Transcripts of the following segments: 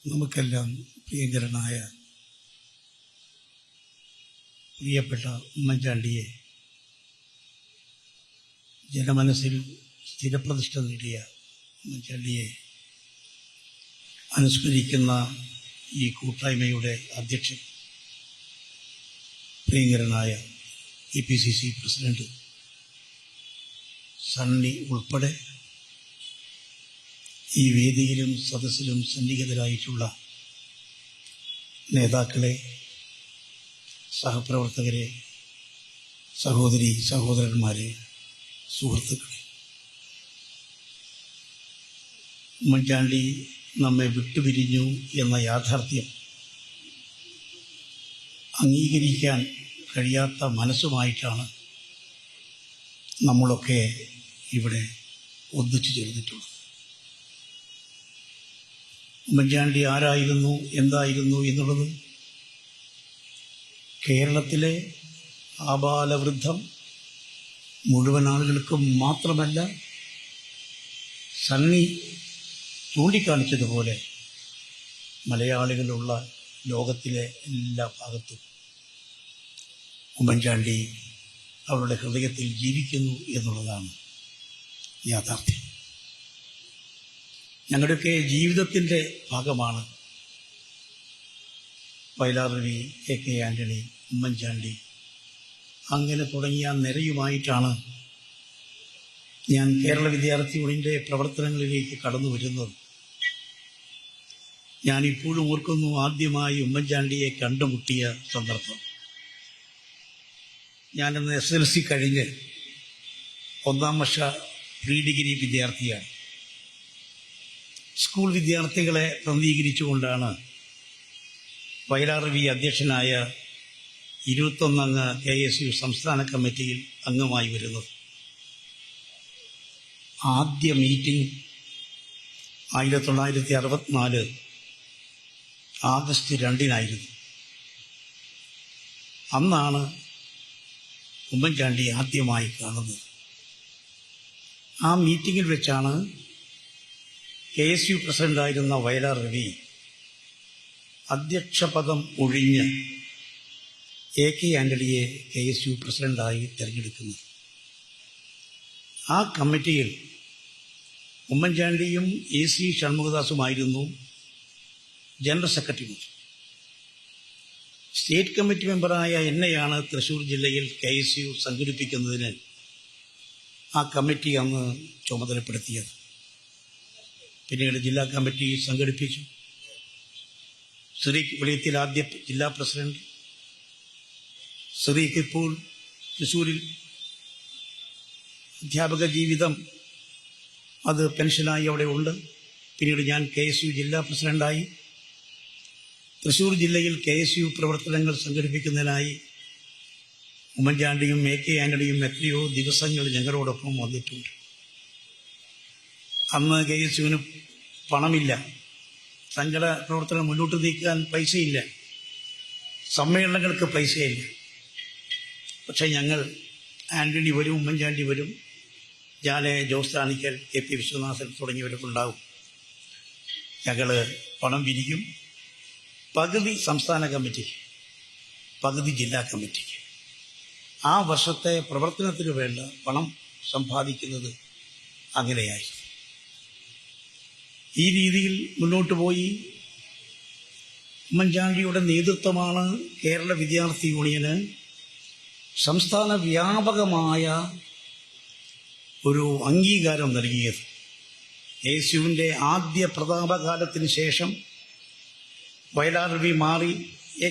നമുക്കെല്ലാം പ്രിയങ്കരനായ പ്രിയപ്പെട്ട ഉമ്മൻചാണ്ടിയെ ജനമനസ്സിൽ സ്ഥിരപ്രതിഷ്ഠ നേടിയ ഉമ്മൻചാണ്ടിയെ അനുസ്മരിക്കുന്ന ഈ കൂട്ടായ്മയുടെ അധ്യക്ഷൻ പ്രിയങ്കരനായ APCC പ്രസിഡന്റ് സണ്ണി ഉൾപ്പെടെ ഈ വേദിയിലും സദസ്സിലും സന്നിഹിതരായിട്ടുള്ള നേതാക്കളെ, സഹപ്രവർത്തകരെ, സഹോദരി സഹോദരന്മാരെ, സുഹൃത്തുക്കളെ, ഉമ്മൻചാണ്ടി നമ്മെ വിട്ടുപിരിഞ്ഞു എന്ന യാഥാർത്ഥ്യം അംഗീകരിക്കാൻ കഴിയാത്ത മനസ്സുമായിട്ടാണ് നമ്മളൊക്കെ ഇവിടെ ഒന്നിച്ചു ചേർന്നിട്ടുള്ളത്. ഉമ്മൻചാണ്ടി ആരായിരുന്നു, എന്തായിരുന്നു എന്നുള്ളത് കേരളത്തിലെ ആബാലവൃദ്ധം മുഴുവൻ ആളുകൾക്കും മാത്രമല്ല, സണ്ണി ചൂണ്ടിക്കാണിച്ചതുപോലെ മലയാളികളുള്ള ലോകത്തിലെ എല്ലാ ഭാഗത്തും ഉമ്മൻചാണ്ടി അവരുടെ ഹൃദയത്തിൽ ജീവിക്കുന്നു എന്നുള്ളതാണ് യാഥാർത്ഥ്യം. ഞങ്ങളുടെയൊക്കെ ജീവിതത്തിൻ്റെ ഭാഗമാണ് വയലാർ രവി, KK ആൻ്റണി, ഉമ്മൻചാണ്ടി, അങ്ങനെ തുടങ്ങിയ നിരയുമായിട്ടാണ് ഞാൻ കേരള വിദ്യാർത്ഥി യൂണിയൻ്റെ പ്രവർത്തനങ്ങളിലേക്ക് കടന്നു വരുന്നത്. ഞാനിപ്പോഴും ഓർക്കുന്നു ആദ്യമായി ഉമ്മൻചാണ്ടിയെ കണ്ടുമുട്ടിയ സന്ദർഭം. ഞാനിന്ന് SLC കഴിഞ്ഞ് 1ാം വർഷ പ്രീ ഡിഗ്രി വിദ്യാർത്ഥിയാണ്. സ്കൂൾ വിദ്യാർത്ഥികളെ പ്രതിനിധീകരിച്ചുകൊണ്ടാണ് വയലാർ രവി അധ്യക്ഷനായ 21 അംഗ KSU സംസ്ഥാന കമ്മിറ്റിയിൽ അംഗമായി വരുന്നത്. ആദ്യ മീറ്റിംഗ് 1964 ആഗസ്റ്റ് 2-നായിരുന്നു. അന്നാണ് ഉമ്മൻചാണ്ടി ആദ്യമായി കാണുന്നത്. ആ മീറ്റിങ്ങിൽ വെച്ചാണ് KSU പ്രസിഡന്റായിരുന്ന വയലാർ രവി അധ്യക്ഷപദം ഒഴിഞ്ഞ് AK ആൻ്റണിയെ KSU പ്രസിഡന്റായി തിരഞ്ഞെടുക്കുന്നത്. ആ കമ്മിറ്റിയിൽ ഉമ്മൻചാണ്ടിയും AC ഷൺമുഖദാസുമായിരുന്നു ജനറൽ സെക്രട്ടറി. സ്റ്റേറ്റ് കമ്മിറ്റി മെമ്പറായ എന്നെയാണ് തൃശ്ശൂർ ജില്ലയിൽ KSU സംഘടിപ്പിക്കുന്നതിന് ആ കമ്മിറ്റി അന്ന് ചുമതലപ്പെടുത്തിയത്. പിന്നീട് ജില്ലാ കമ്മിറ്റി സംഘടിപ്പിച്ചു. സിറിക്ക് വെളിയത്തിൽ ആദ്യ ജില്ലാ പ്രസിഡന്റ്, സിറിക്ക് ഇപ്പോൾ തൃശ്ശൂരിൽ അധ്യാപക ജീവിതം അത് പെൻഷനായി അവിടെ ഉണ്ട്. പിന്നീട് ഞാൻ KSU ജില്ലാ പ്രസിഡന്റായി. തൃശ്ശൂർ ജില്ലയിൽ KSU പ്രവർത്തനങ്ങൾ സംഘടിപ്പിക്കുന്നതിനായി ഉമ്മൻചാണ്ടിയും AK ആൻ്റണിയും എത്രയോ ദിവസങ്ങൾ ഞങ്ങളോടൊപ്പം വന്നിട്ടുണ്ട്. അന്ന് KSUവിന് പണമില്ല, സംഘടന പ്രവർത്തനം മുന്നോട്ട് നീക്കാൻ പൈസയില്ല, സമ്മേളനങ്ങൾക്ക് പൈസയില്ല. പക്ഷെ ഞങ്ങൾ, ആൻ്റണി വരും, ഉമ്മൻചാണ്ടി വരും, ജാലെ, ജോസ് താണിക്കൽ, KP വിശ്വനാഥൻ തുടങ്ങിയവരൊക്കെ ഉണ്ടാവും. ഞങ്ങൾ പണം പിരിക്കും. പകുതി സംസ്ഥാന കമ്മിറ്റിക്ക്, പകുതി ജില്ലാ കമ്മിറ്റിക്ക്. ആ വർഷത്തെ പ്രവർത്തനത്തിന് വേണ്ട പണം സമ്പാദിക്കുന്നത് അങ്ങനെയായി. ഈ രീതിയിൽ മുന്നോട്ട് പോയി. ഉമ്മൻചാണ്ടിയുടെ നേതൃത്വമാണ് കേരള വിദ്യാർത്ഥി യൂണിയന് സംസ്ഥാന വ്യാപകമായ ഒരു അംഗീകാരം നൽകിയത്. KSUവിൻ്റെ ആദ്യ പ്രതാപകാലത്തിന് ശേഷം വയലാർ രവി മാറി.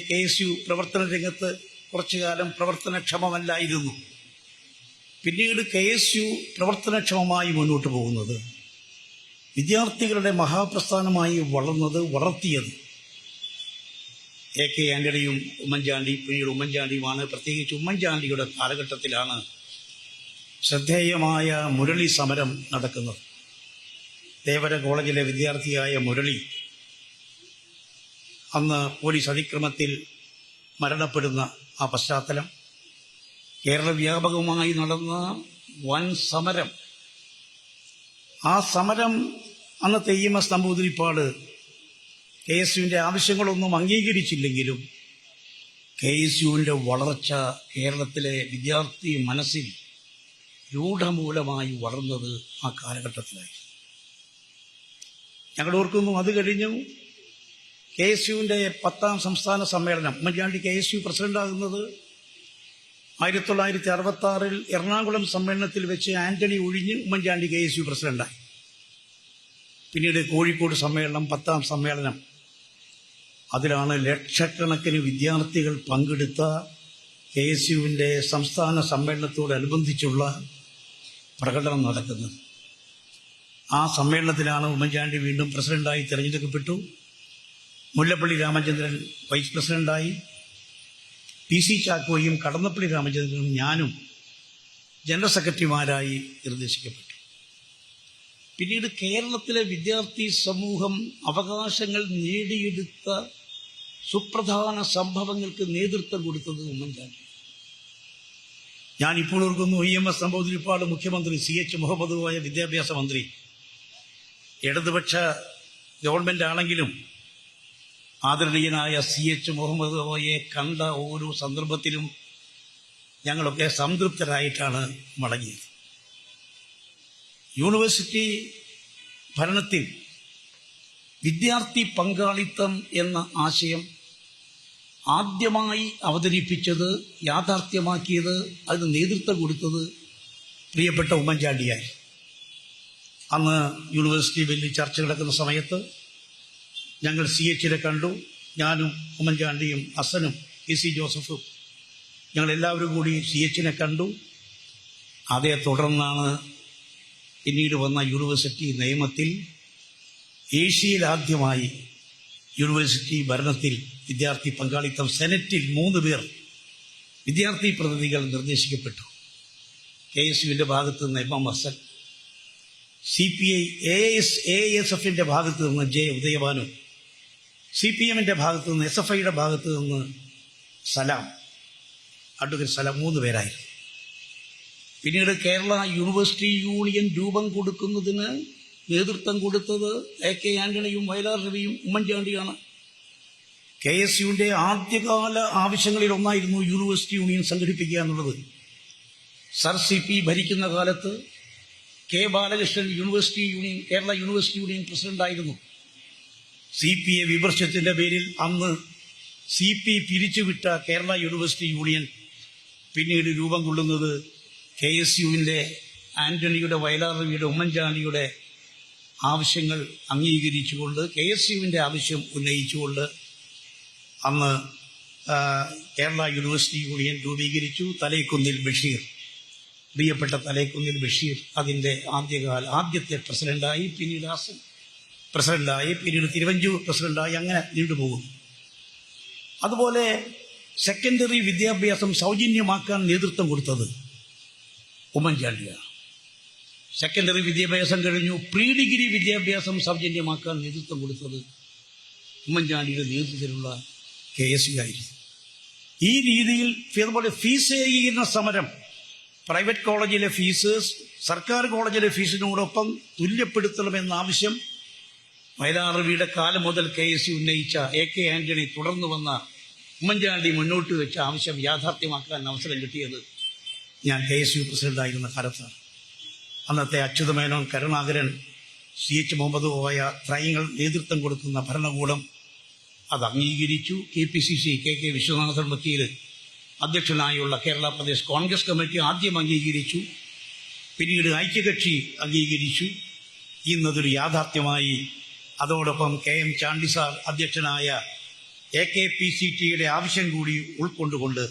KSU പ്രവർത്തന രംഗത്ത് കുറച്ചു കാലം പ്രവർത്തനക്ഷമമല്ലായിരുന്നു. പിന്നീട് KSU പ്രവർത്തനക്ഷമമായി മുന്നോട്ട് പോകുന്നത്, വിദ്യാർത്ഥികളുടെ മഹാപ്രസ്ഥാനമായി വളർത്തിയത് AK ആൻ്റണിയും ഉമ്മൻചാണ്ടി, പിന്നീട് ഉമ്മൻചാണ്ടിയുമാണ്. പ്രത്യേകിച്ച് ഉമ്മൻചാണ്ടിയുടെ കാലഘട്ടത്തിലാണ് ശ്രദ്ധേയമായ മുരളി സമരം നടക്കുന്നത്. ദേവര കോളേജിലെ വിദ്യാർത്ഥിയായ മുരളി അന്ന് പോലീസ് അതിക്രമത്തിൽ മരണപ്പെടുന്ന ആ പശ്ചാത്തലം, കേരള വ്യാപകമായി നടന്ന വൻ സമരം, ആ സമരം അന്നത്തെ EMS നമ്പൂതിരിപ്പാട് KSUവിൻ്റെ ആവശ്യങ്ങളൊന്നും അംഗീകരിച്ചില്ലെങ്കിലും KSUവിൻ്റെ വളർച്ച കേരളത്തിലെ വിദ്യാർത്ഥി മനസ്സിൽ രൂഢമൂലമായി വളർന്നത് ആ കാലഘട്ടത്തിലായിരുന്നു. ഞങ്ങൾ ഓർക്കുന്നു, അത് കഴിഞ്ഞു KSUവിൻ്റെ 10ാം സംസ്ഥാന സമ്മേളനം. ഉമ്മൻചാണ്ടി KSU പ്രസിഡന്റാകുന്നത് 1966 എറണാകുളം സമ്മേളനത്തിൽ വെച്ച് ആന്റണി ഒഴിഞ്ഞ് ഉമ്മൻചാണ്ടി KSU പ്രസിഡന്റായി. പിന്നീട് കോഴിക്കോട് സമ്മേളനം, 10ാം സമ്മേളനം. അതിലാണ് ലക്ഷക്കണക്കിന് വിദ്യാർത്ഥികൾ പങ്കെടുത്ത KSUവിൻ്റെ സംസ്ഥാന സമ്മേളനത്തോടനുബന്ധിച്ചുള്ള പ്രകടനം നടക്കുന്നത്. ആ സമ്മേളനത്തിലാണ് ഉമ്മൻചാണ്ടി വീണ്ടും പ്രസിഡന്റായി തിരഞ്ഞെടുക്കപ്പെട്ടു. മുല്ലപ്പള്ളി രാമചന്ദ്രൻ വൈസ് പ്രസിഡന്റായി. PC ചാക്കോയും കടന്നപ്പള്ളി രാമചന്ദ്രനും ഞാനും ജനറൽ സെക്രട്ടറിമാരായി നിർദ്ദേശിക്കപ്പെട്ടു. പിന്നീട് കേരളത്തിലെ വിദ്യാർത്ഥി സമൂഹം അവകാശങ്ങൾ നേടിയെടുത്ത സുപ്രധാന സംഭവങ്ങൾക്ക് നേതൃത്വം കൊടുത്തത് ഉമ്മൻചാണ്ടി. ഞാനിപ്പോൾ ഓർക്കുന്നു, EMS നമ്പൂതിരിപ്പാട് മുഖ്യമന്ത്രി, CH മുഹമ്മദ് കോയ വിദ്യാഭ്യാസ മന്ത്രി. ഇടതുപക്ഷ ഗവൺമെന്റ് ആണെങ്കിലും ആദരണീയനായ CH മുഹമ്മദ് കോയയെ കണ്ട ഓരോ സന്ദർഭത്തിലും ഞങ്ങളൊക്കെ സംതൃപ്തരായിട്ടാണ് മടങ്ങിയത്. യൂണിവേഴ്സിറ്റി ഭരണത്തിൽ വിദ്യാർത്ഥി പങ്കാളിത്തം എന്ന ആശയം ആദ്യമായി അവതരിപ്പിച്ചത്, യാഥാർത്ഥ്യമാക്കിയത്, അതിന് നേതൃത്വം കൊടുത്തത് പ്രിയപ്പെട്ട ഉമ്മൻചാണ്ടിയായി. അന്ന് യൂണിവേഴ്സിറ്റി ബില്ലിൽ ചർച്ച നടക്കുന്ന സമയത്ത് ഞങ്ങൾ CHനെ കണ്ടു. ഞാനും ഉമ്മൻചാണ്ടിയും ഹസനും PC ജോസഫും ഞങ്ങളെല്ലാവരും കൂടി CHനെ കണ്ടു. അതേ തുടർന്നാണ് പിന്നീട് വന്ന യൂണിവേഴ്സിറ്റി നിയമത്തിൽ ഏഷ്യയിലാദ്യമായി യൂണിവേഴ്സിറ്റി ഭരണത്തിൽ വിദ്യാർത്ഥി പങ്കാളിത്തം സെനറ്റിൽ 3 പേർ വിദ്യാർത്ഥി പ്രതിനിധികൾ നിർദ്ദേശിക്കപ്പെട്ടു. KSUവിൻ്റെ ഭാഗത്ത് നിന്ന് MM ഹസൻ, CPI ASFിൻ്റെ ഭാഗത്ത് നിന്ന് J ഉദയഭാനു, CPMൻ്റെ ഭാഗത്ത് നിന്ന്, SFIയുടെ ഭാഗത്ത് നിന്ന് സലാം, അഡ്വക്കേറ്റ് സലാം, 3 പേരായിരുന്നു. പിന്നീട് കേരള യൂണിവേഴ്സിറ്റി യൂണിയൻ രൂപം കൊടുക്കുന്നതിന് നേതൃത്വം കൊടുത്തത് AK ആന്റണിയും വയലാർ രവിയും ഉമ്മൻചാണ്ടിയാണ്. KSUവിൻ്റെ ആദ്യകാല ആവശ്യങ്ങളിൽ ഒന്നായിരുന്നു യൂണിവേഴ്സിറ്റി യൂണിയൻ സംഘടിപ്പിക്കുക എന്നുള്ളത്. സർ CP ഭരിക്കുന്ന കാലത്ത് K Balakrishnan Kerala university union പ്രസിഡന്റായിരുന്നു. CPA വിമർശനത്തിന്റെ പേരിൽ അന്ന് CP പിരിച്ചുവിട്ട കേരള യൂണിവേഴ്സിറ്റി യൂണിയൻ പിന്നീട് രൂപം കൊള്ളുന്നത് KSUവിൻ്റെ ആന്റണിയുടെ, വയലാർ രവിയുടെ, ഉമ്മൻചാണ്ടിയുടെ ആവശ്യങ്ങൾ അംഗീകരിച്ചുകൊണ്ട്, KSUവിൻ്റെ ആവശ്യം ഉന്നയിച്ചുകൊണ്ട് അന്ന് കേരള യൂണിവേഴ്സിറ്റി യൂണിയൻ രൂപീകരിച്ചു. തലേക്കുന്നിൽ ബഷീർ, പ്രിയപ്പെട്ട തലേക്കുന്നിൽ ബഷീർ അതിൻ്റെ ആദ്യത്തെ പ്രസിഡന്റായി. പിന്നീട് ഹസൻ പ്രസിഡന്റായി. പിന്നീട് തിരുവഞ്ചൂർ പ്രസിഡന്റായി. അങ്ങനെ നീണ്ടുപോകും. അതുപോലെ സെക്കൻഡറി വിദ്യാഭ്യാസം സൗജന്യമാക്കാൻ നേതൃത്വം കൊടുത്തത് ഉമ്മൻചാണ്ടിയാണ്. സെക്കൻഡറി വിദ്യാഭ്യാസം കഴിഞ്ഞു പ്രീ ഡിഗ്രി വിദ്യാഭ്യാസം സൗജന്യമാക്കാൻ നേതൃത്വം കൊടുത്തത് ഉമ്മൻചാണ്ടിയുടെ നേതൃത്വത്തിലുള്ള KSU ആയിരുന്നു. ഈ രീതിയിൽ അതുപോലെ ഫീസ് ഏകീകരണ സമരം, പ്രൈവറ്റ് കോളേജിലെ ഫീസ് സർക്കാർ കോളേജിലെ ഫീസിനോടൊപ്പം തുല്യപ്പെടുത്തണമെന്ന ആവശ്യം വയലാർ രവിയുടെ കാലം മുതൽ KSU ഉന്നയിച്ച, AK ആന്റണി തുടർന്നു വന്ന, ഉമ്മൻചാണ്ടി മുന്നോട്ട് വെച്ച ആവശ്യം യാഥാർത്ഥ്യമാക്കാൻ അവസരം കിട്ടിയത് ഞാൻ KSU പ്രസിഡന്റായിരുന്ന കാലത്താണ്. അന്നത്തെ അച്യുതമേനോൻ, കരുണാകരൻ, CH മുഹമ്മദ് കോയ ത്രയങ്ങൾ നേതൃത്വം കൊടുക്കുന്ന ഭരണകൂടം അത് അംഗീകരിച്ചു. KPCC KK വിശ്വനാഥൻ വക്കീൽ അധ്യക്ഷനായുള്ള കേരള പ്രദേശ് കോൺഗ്രസ് കമ്മിറ്റി ആദ്യം അംഗീകരിച്ചു. പിന്നീട് ഐക്യകക്ഷി അംഗീകരിച്ചു. ഇന്നതൊരു യാഥാർത്ഥ്യമായി. അതോടൊപ്പം KM ചാണ്ടി സാർ അധ്യക്ഷനായ AKPCTയുടെ ആവശ്യം കൂടി ഉൾക്കൊണ്ടുകൊണ്ട്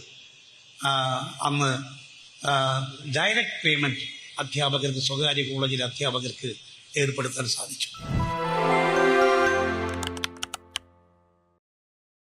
അന്ന് ഡയറക്റ്റ് പേയ്മെന്റ് അധ്യാപകർക്ക്, സ്വകാര്യ കോളേജിലെ അധ്യാപകർക്ക് ഏർപ്പെടുത്താൻ സാധിച്ചു.